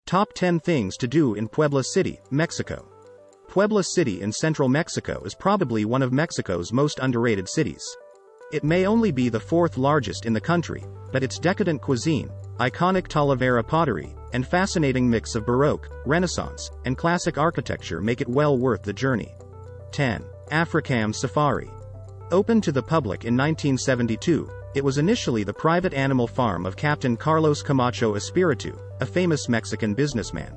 Top 10 Things to Do in Puebla City, Mexico. Puebla City in central Mexico is probably one of Mexico's most underrated cities. It may only be the fourth largest in the country, but its decadent cuisine, iconic Talavera pottery, and fascinating mix of Baroque, Renaissance, and classic architecture make it well worth the journey. 10. Afrikaam Safari. Opened to the public in 1972, it was initially the private animal farm of Captain Carlos Camacho Espiritu, a famous Mexican businessman.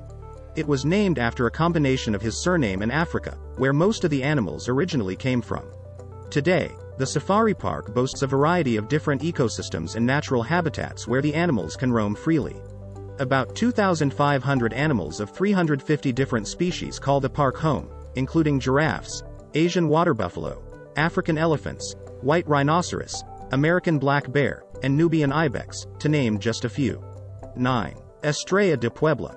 It was named after a combination of his surname and Africa, where most of the animals originally came from. Today, the safari park boasts a variety of different ecosystems and natural habitats where the animals can roam freely. About 2,500 animals of 350 different species call the park home, including giraffes, Asian water buffalo, African elephants, white rhinoceros, American black bear, and Nubian ibex, to name just a few. 9. Estrella de Pueblo.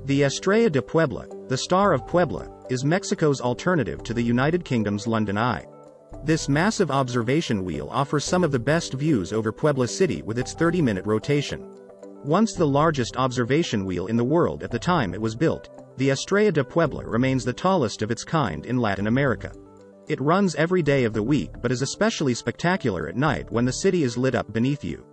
The Estrella de Pueblo, the Star of Puebla, is Mexico's alternative to the United Kingdom's London Eye. This massive observation wheel offers some of the best views over Puebla City with its 30-minute rotation. Once the largest observation wheel in the world at the time it was built, the Estrella de Pueblo remains the tallest of its kind in Latin America. It runs every day of the week but is especially spectacular at night when the city is lit up beneath you.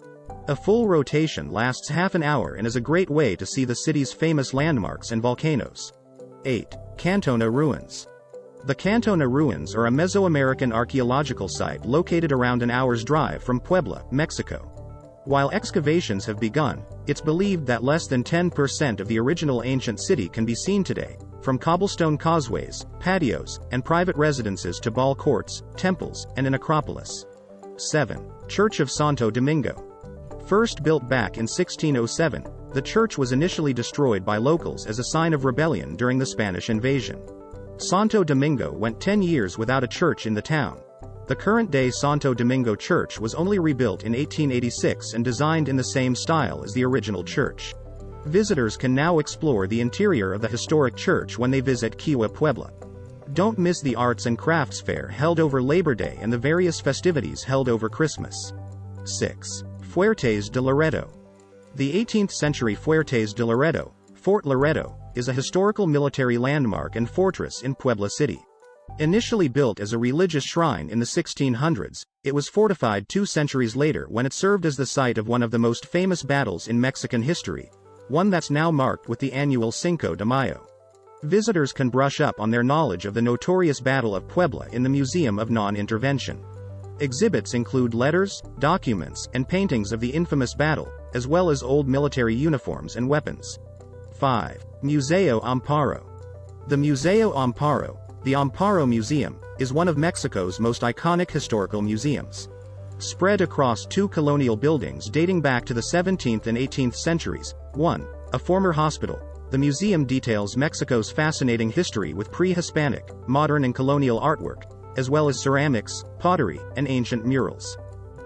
A full rotation lasts half an hour and is a great way to see the city's famous landmarks and volcanoes. 8. Cantona Ruins. The Cantona Ruins are a Mesoamerican archaeological site located around an hour's drive from Puebla, Mexico. While excavations have begun, it's believed that less than 10% of the original ancient city can be seen today, from cobblestone causeways, patios, and private residences to ball courts, temples, and an acropolis. 7. Church of Santo Domingo. First built back in 1607, the church was initially destroyed by locals as a sign of rebellion during the Spanish invasion. Santo Domingo went 10 years without a church in the town. The current-day Santo Domingo Church was only rebuilt in 1886 and designed in the same style as the original church. Visitors can now explore the interior of the historic church when they visit Puebla. Don't miss the arts and crafts fair held over Labor Day and the various festivities held over Christmas. 6. Fuertes de Laredo. The 18th-century Fuertes de Laredo, Fort Laredo, is a historical military landmark and fortress in Puebla City. Initially built as a religious shrine in the 1600s, it was fortified 2 centuries later when it served as the site of one of the most famous battles in Mexican history, one that's now marked with the annual Cinco de Mayo. Visitors can brush up on their knowledge of the notorious Battle of Puebla in the Museum of Non-Intervention. Exhibits include letters, documents, and paintings of the infamous battle, as well as old military uniforms and weapons. 5. Museo Amparo. The Museo Amparo, the Amparo Museum, is one of Mexico's most iconic historical museums. Spread across 2 colonial buildings dating back to the 17th and 18th centuries, 1. A former hospital, the museum details Mexico's fascinating history with pre-Hispanic, modern and colonial artwork, as well as ceramics, pottery, and ancient murals.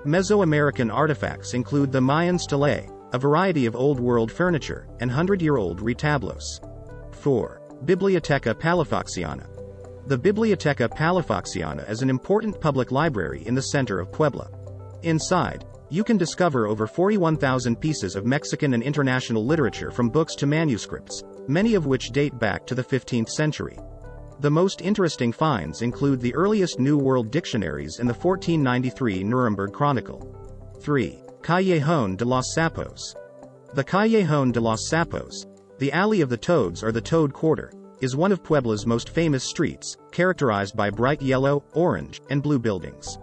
Mesoamerican artifacts include the Mayan stelae, a variety of Old World furniture, and 100-year-old retablos. 4. Biblioteca Palafoxiana. The Biblioteca Palafoxiana is an important public library in the center of Puebla. Inside, you can discover over 41,000 pieces of Mexican and international literature from books to manuscripts, many of which date back to the 15th century. The most interesting finds include the earliest New World dictionaries and the 1493 Nuremberg Chronicle. 3. Callejón de los Sapos. The Callejón de los Sapos, the Alley of the Toads or the Toad Quarter, is one of Puebla's most famous streets, characterized by bright yellow, orange, and blue buildings.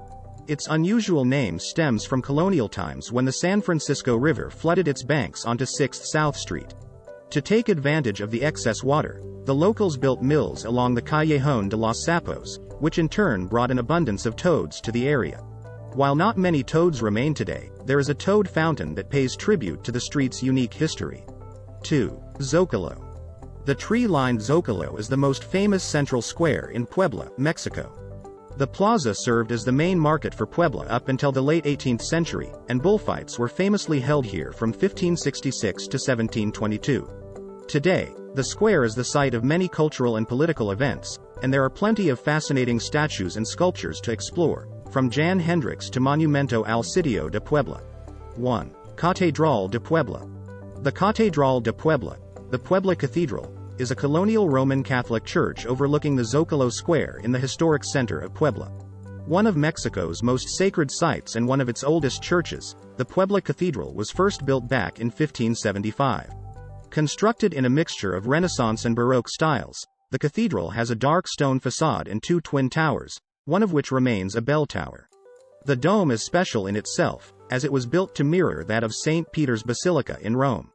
Its unusual name stems from colonial times when the San Francisco River flooded its banks onto 6th South Street. To take advantage of the excess water, the locals built mills along the Callejón de los Sapos, which in turn brought an abundance of toads to the area. While not many toads remain today, there is a toad fountain that pays tribute to the street's unique history. 2. Zocalo. The tree-lined Zocalo is the most famous central square in Puebla, Mexico. The plaza served as the main market for Puebla up until the late 18th century, and bullfights were famously held here from 1566 to 1722. Today, the square is the site of many cultural and political events, and there are plenty of fascinating statues and sculptures to explore, from Jan Hendricks to Monumento al Sitio de Puebla. 1. Catedral de Puebla. The Catedral de Puebla, The Pueblo Cathedral is a colonial Roman Catholic church overlooking the Zocalo Square in the historic center of Puebla. One of Mexico's most sacred sites and one of its oldest churches, the Pueblo Cathedral was first built back in 1575. Constructed in a mixture of Renaissance and Baroque styles, the cathedral has a dark stone facade and two twin towers, one of which remains a bell tower. The dome is special in itself, as it was built to mirror that of St. Peter's Basilica in Rome.